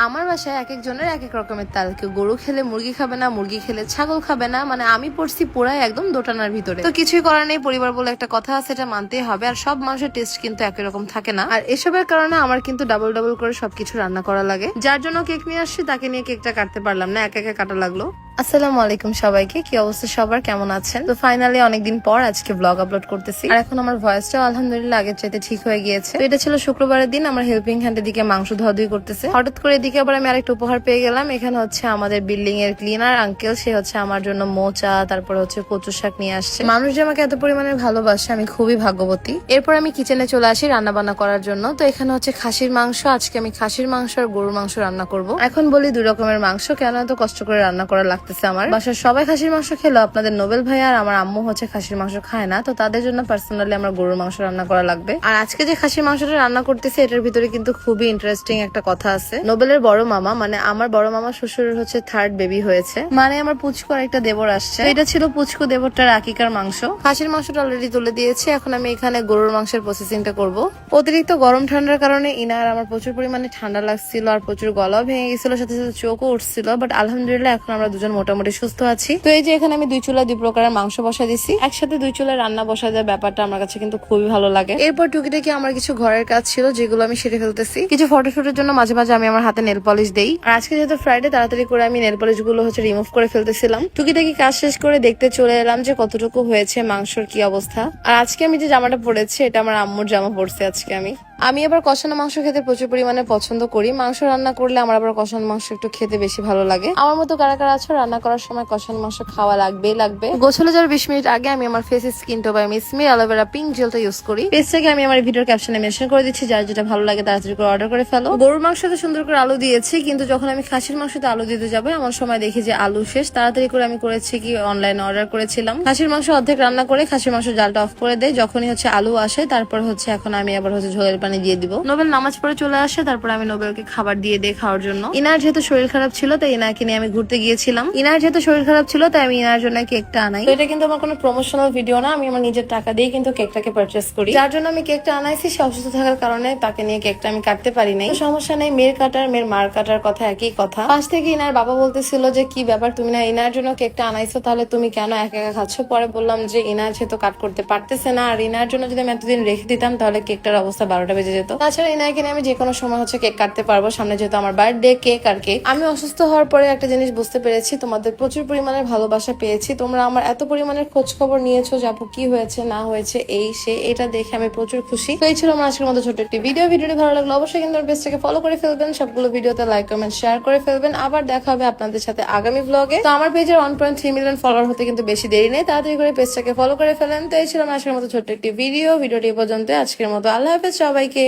আমার বাসায় এক একজনের এক এক রকমের তাল, কেউ গরু খেলে মুরগি খাবে না, মুরগি খেলে ছাগল খাবে না, মানে আমি পড়ছি পুরাই একদম দোটানার ভিতরে। তো কিছুই করার নেই, পরিবার বলে একটা কথা আছে, এটা মানতেই হবে। আর সব মানুষের টেস্ট কিন্তু একই রকম থাকে না, আর এসবের কারণে আমার কিন্তু ডাবল ডাবল করে সবকিছু রান্না করা লাগে। যার জন্য কেক নিয়ে আসছি, তাকে নিয়ে কেকটা কাটতে পারলাম না, একা একা কাটা লাগলো। আসসালামু আলাইকুম সবাইকে, কি অবস্থা সবার, কেমন আছেন? তো ফাইনালি অনেকদিন পর আজকে ব্লগ আপলোড করতেছি, আর এখন আমার ভয়েসটাও আলহামদুলিল্লাহ আগের চাইতে ঠিক হয়ে গিয়েছে। তো এটা ছিল শুক্রবারের দিন, আমার হেল্পিং হ্যান্ডের দিকে মাংস ধোয়াধুয়ি করতেছে। হঠাৎ করে এদিকে আবার আমি আরেকটা উপহার পেয়ে গেলাম। এখানে হচ্ছে আমাদের বিল্ডিং এর ক্লিনার আঙ্কেল, সে হচ্ছে আমার জন্য মোচা, তারপর হচ্ছে কচু শাক নিয়ে আসছে। মানুষ যে আমাকে এত পরিমাণে ভালোবাসে, আমি খুবই ভাগ্যবতী। এরপর আমি কিচেনে চলে আসি রান্না বান্না করার জন্য। তো এখানে হচ্ছে খাসির মাংস, আজকে আমি খাসির মাংস আর গরুর মাংস রান্না করব। এখন বলি দুই রকমের মাংস কেন এত কষ্ট করে রান্না করা লাগতেছে আমার। বাসার সবাই খাসির মাংস খেলো, আপনাদের নোবেল ভাই আর আমার আম্মু হচ্ছে খাসির মাংস খায় না, তো তাদের জন্য পার্সোনালি আমার গরুর মাংস রান্না করা লাগবে। আর আজকে যে খাসির মাংসটা রান্না করতেছে, এটার ভিতরে কিন্তু খুবই ইন্টারেস্টিং একটা কথা আছে। নোবেলের বড় মামা, মানে আমার বড় মামা শ্বশুরের হচ্ছে থার্ড বেবি হয়েছে, মানে আমার পুচকু আর একটা দেবর আসছে। এটা ছিল পুচকু দেবরটার আকিকার মাংস। খাসির মাংসটা অলরেডি তুলে দিয়েছি, এখন আমি এখানে গরুর মাংসের প্রসেসিংটা করব। অতিরিক্ত গরম ঠান্ডার কারণে ইনার আমার প্রচুর পরিমাণে ঠান্ডা লাগছিল, আর প্রচুর গলাও ভেঙে গেছিল, সাথে সাথে চোখও উঠছিল, বাট আলহামদুলিল্লাহ এখন আমরা দুজন মোটামুটি সুস্থ আছি। তো এই যে এখানে আমি দুই চুলা দুই প্রকারের মাংস বসা দিছি, একসাথে দুই চুলায় রান্না বসা দেওয়ার ব্যাপারটা আমার কাছে কিন্তু খুবই ভালো লাগে। এরপর টুকিটাকি আমার কিছু ঘরের কাজ ছিল, যেগুলো আমি সেরে ফেলতেছি। কিছু ফটোশুটের জন্য মাঝে মাঝে আমি আমার হাতে নেল পলিশ দেই, আর আজকে যেহেতু ফ্রাইডে, তাড়াতাড়ি করে আমি নেল পলিশ গুলো হচ্ছে রিমুভ করে ফেলতেছিলাম। টুকিটাকি কাজ শেষ করে দেখতে চলে এলাম যে কতটুকু হয়েছে, মাংসর কি অবস্থা। আর আজকে আমি যে জামাটা পরেছি, এটা আমার আম্মুর জামা পরছে আজকে আমি আবার কষানো মাংস খেতে প্রচুর পরিমাণে পছন্দ করি। মাংস রান্না করলে আমার আবার কষানো মাংস একটু খেতে বেশি ভালো লাগে। আমার মতো কারা কারা আছো রান্না করার সময় কষানো মাংস খাওয়া লাগবে। গোসলে যাওয়ার 20 মিনিট আগে আমি আমার ফেস স্কিন টো বাই মিসমি অ্যালোভেরা পিঙ্ক জেলটা ইউজ করি। পেজটাকে আমি আমার ভিডিওর ক্যাপশনে মেনশন করে দিচ্ছি, যার যেটা ভালো লাগে তাড়াতাড়ি করে অর্ডার করে ফেলো। গরুর মাংসতে সুন্দর করে আলু দিয়েছি, কিন্তু যখন আমি খাসির মাংসতে আলু দিতে যাবো আমার সময় দেখি যে আলু শেষ। তাড়াতাড়ি করে আমি করেছি কি অনলাইনে অর্ডার করেছিলাম। খাসির মাংস অর্ধেক রান্না করে খাসির মাংস জালটা অফ করে দেয়, যখনই হচ্ছে আলু আসে তারপর হচ্ছে এখন আমি আবার হচ্ছে ঝোলের পানি দিয়ে দিব। নোবেল নামাজ পড়ে চলে আসে, তারপর আমি নোবেলকে খাবার দিয়ে খাওয়ার জন্য। ইনার যেহেতু শরীর খারাপ ছিল, তাই ইনাকে নিয়ে আমি ঘুরতে গিয়েছিলাম। ইনার যেহেতু শরীর খারাপ ছিল, তাই আমি ইনার জন্য কেকটা আনাই। তো এটা কিন্তু আমার কোনো প্রমোশনাল ভিডিও না, আমি আমার নিজের টাকা দিয়ে কিন্তু কেকটাকে পারচেস করি। যার জন্য আমি কেকটা আনাইছি, সে অসুস্থ থাকার কারণে তাকে নিয়ে কেকটা আমি কাটতে পারি নাই। সমস্যা নেই, মেয়ের কাটার মেয়ের মার কাটার কথা একই কথা। পাশ থেকে ইনার বাবা বলতেছিল যে কি ব্যাপার, তুমি না ইনার জন্য কেকটা আনাইছো, তাহলে তুমি কেন একা একা খাচ্ছ? পরে বললাম যে ইনার যেহেতু কাট করতে পারতেছে না, আর ইনার জন্য যদি আমি এতদিন রেখে দিতাম তাহলে কেকটার অবস্থা 12টা বেজে যেত। তাছাড়া ইনাকে নিয়ে আমি যে কোনো সময় হচ্ছে কেক কাটতে পারবো, সামনে যেহেতু আমার বার্থডে, কেক আর কেক। আমি অসুস্থ হওয়ার পরে একটা জিনিস বুঝতে পেরেছি, তোমাদের প্রচুর পরিমাণে ভালোবাসা পেয়েছি। তোমরা আমার এত পরিমাণের খোঁজ খবর নিয়েছো যে আপু কি হয়েছে না হয়েছে এই সে, এটা দেখে আমি প্রচুর খুশি। তো এই ছিল আমার আজকের মতো ছোট একটি ভিডিওটি ভালো লাগলো অবশ্যই কিন্তু পেজটাকে ফলো করে ফেলবেন, সবগুলো ভিডিওতে লাইক কমেন্ট শেয়ার করে ফেলবেন। আবার দেখা হবে আপনাদের সাথে আগামী ব্লগে। তো আমার পেজের 1.3 মিলিয়ন ফলোয়ার হতে কিন্তু বেশি দেরি নেই, তাড়াতাড়ি করে পেজটাকে ফলো করে ফেলেন। তো এই ছিল আমার আজকের মতো ছোট্ট একটি ভিডিওটি এ পর্যন্ত। আজকের মতো আল্লাহ হাফেজ সবাইকে।